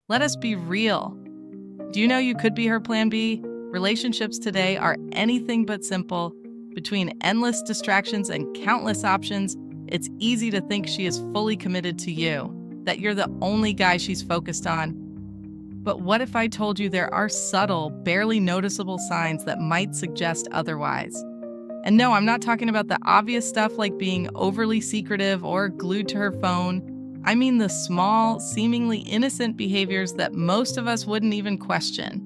Let us be real. Do you know you could be her plan B? Relationships today are anything but simple. Between endless distractions and countless options, it's easy to think she is fully committed to you, that you're the only guy she's focused on. But what if I told you there are subtle, barely noticeable signs that might suggest otherwise? And no, I'm not talking about the obvious stuff like being overly secretive or glued to her phone. I mean the small, seemingly innocent behaviors that most of us wouldn't even question.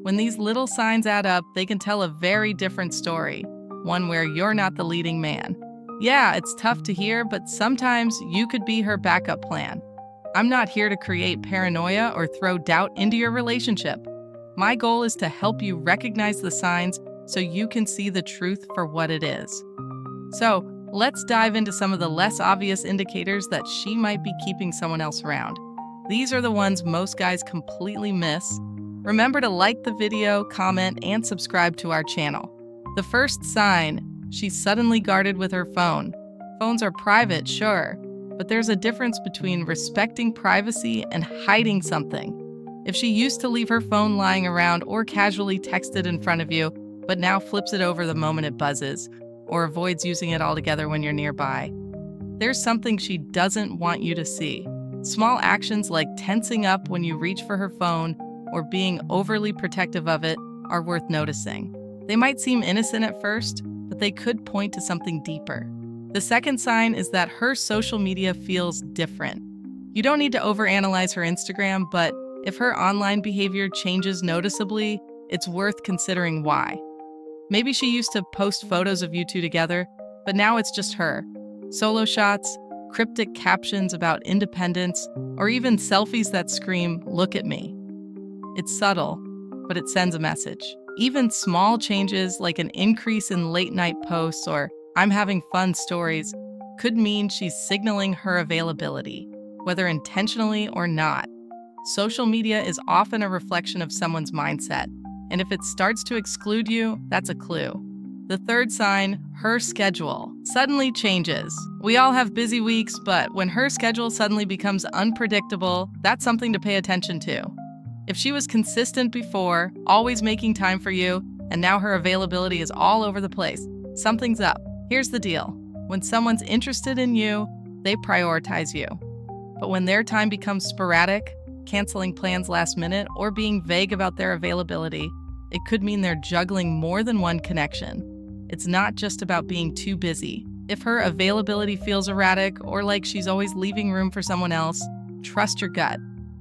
When these little signs add up, they can tell a very different story, one where you're not the leading man. Yeah, it's tough to hear, but sometimes you could be her backup plan. I'm not here to create paranoia or throw doubt into your relationship. My goal is to help you recognize the signs so you can see the truth for what it is. So, let's dive into some of the less obvious indicators that she might be keeping someone else around. These are the ones most guys completely miss. Remember to like the video, comment, and subscribe to our channel. The first sign, she's suddenly guarded with her phone. Phones are private, sure, but there's a difference between respecting privacy and hiding something. If she used to leave her phone lying around or casually text it in front of you, but now flips it over the moment it buzzes, or avoids using it altogether when you're nearby, there's something she doesn't want you to see. Small actions like tensing up when you reach for her phone or being overly protective of it are worth noticing. They might seem innocent at first, but they could point to something deeper. The second sign is that her social media feels different. You don't need to overanalyze her Instagram, but if her online behavior changes noticeably, it's worth considering why. Maybe she used to post photos of you two together, but now it's just her. Solo shots, cryptic captions about independence, or even selfies that scream, "Look at me." It's subtle, but it sends a message. Even small changes like an increase in late-night posts or "I'm having fun" stories could mean she's signaling her availability, whether intentionally or not. Social media is often a reflection of someone's mindset, and if it starts to exclude you, that's a clue. The third sign, her schedule, suddenly changes. We all have busy weeks, but when her schedule suddenly becomes unpredictable, that's something to pay attention to. If she was consistent before, always making time for you, and now her availability is all over the place, something's up. Here's the deal. When someone's interested in you, they prioritize you. But when their time becomes sporadic, canceling plans last minute, or being vague about their availability, it could mean they're juggling more than one connection. It's not just about being too busy. If her availability feels erratic or like she's always leaving room for someone else, trust your gut.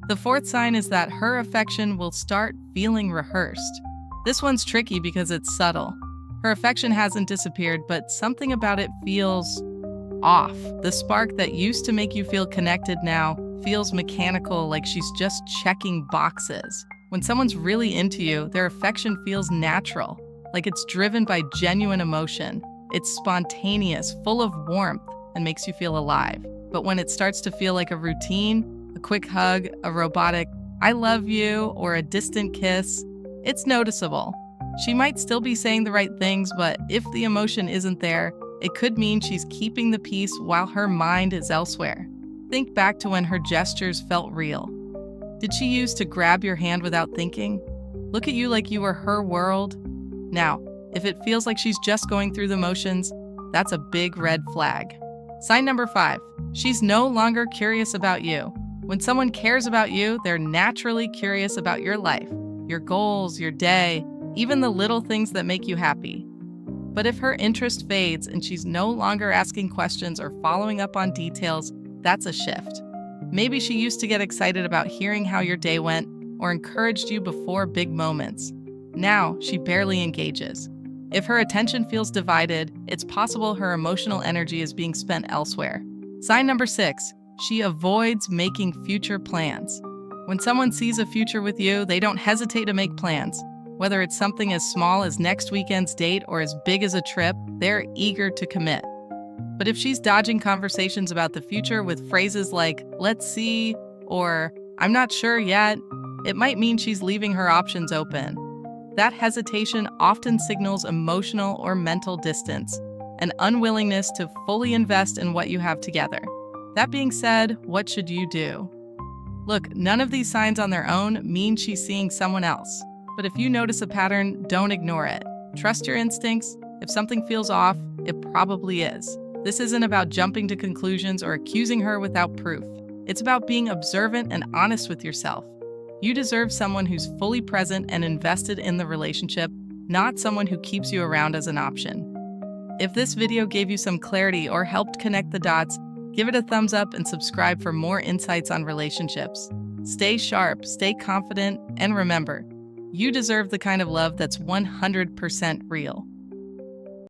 The fourth sign is that her affection will start feeling rehearsed. This one's tricky because it's subtle. Her affection hasn't disappeared, but something about it feels off. The spark that used to make you feel connected now feels mechanical, like she's just checking boxes. When someone's really into you, their affection feels natural, like it's driven by genuine emotion. It's spontaneous, full of warmth, and makes you feel alive. But when it starts to feel like a routine, a quick hug, a robotic "I love you" or a distant kiss, it's noticeable. She might still be saying the right things, but if the emotion isn't there, it could mean she's keeping the peace while her mind is elsewhere. Think back to when her gestures felt real. Did she use to grab your hand without thinking? Look at you like you were her world? Now, if it feels like she's just going through the motions, that's a big red flag. Sign number 5, she's no longer curious about you. When someone cares about you, they're naturally curious about your life, your goals, your day, even the little things that make you happy. But if her interest fades and she's no longer asking questions or following up on details, that's a shift. Maybe she used to get excited about hearing how your day went or encouraged you before big moments. Now, she barely engages. If her attention feels divided, it's possible her emotional energy is being spent elsewhere. Sign number 6, she avoids making future plans. When someone sees a future with you, they don't hesitate to make plans. Whether it's something as small as next weekend's date or as big as a trip, they're eager to commit. But if she's dodging conversations about the future with phrases like "let's see" or "I'm not sure yet," it might mean she's leaving her options open. That hesitation often signals emotional or mental distance, an unwillingness to fully invest in what you have together. That being said, what should you do? Look, none of these signs on their own mean she's seeing someone else. But if you notice a pattern, don't ignore it. Trust your instincts. If something feels off, it probably is. This isn't about jumping to conclusions or accusing her without proof. It's about being observant and honest with yourself. You deserve someone who's fully present and invested in the relationship, not someone who keeps you around as an option. If this video gave you some clarity or helped connect the dots, give it a thumbs up and subscribe for more insights on relationships. Stay sharp, stay confident, and remember, you deserve the kind of love that's 100% real.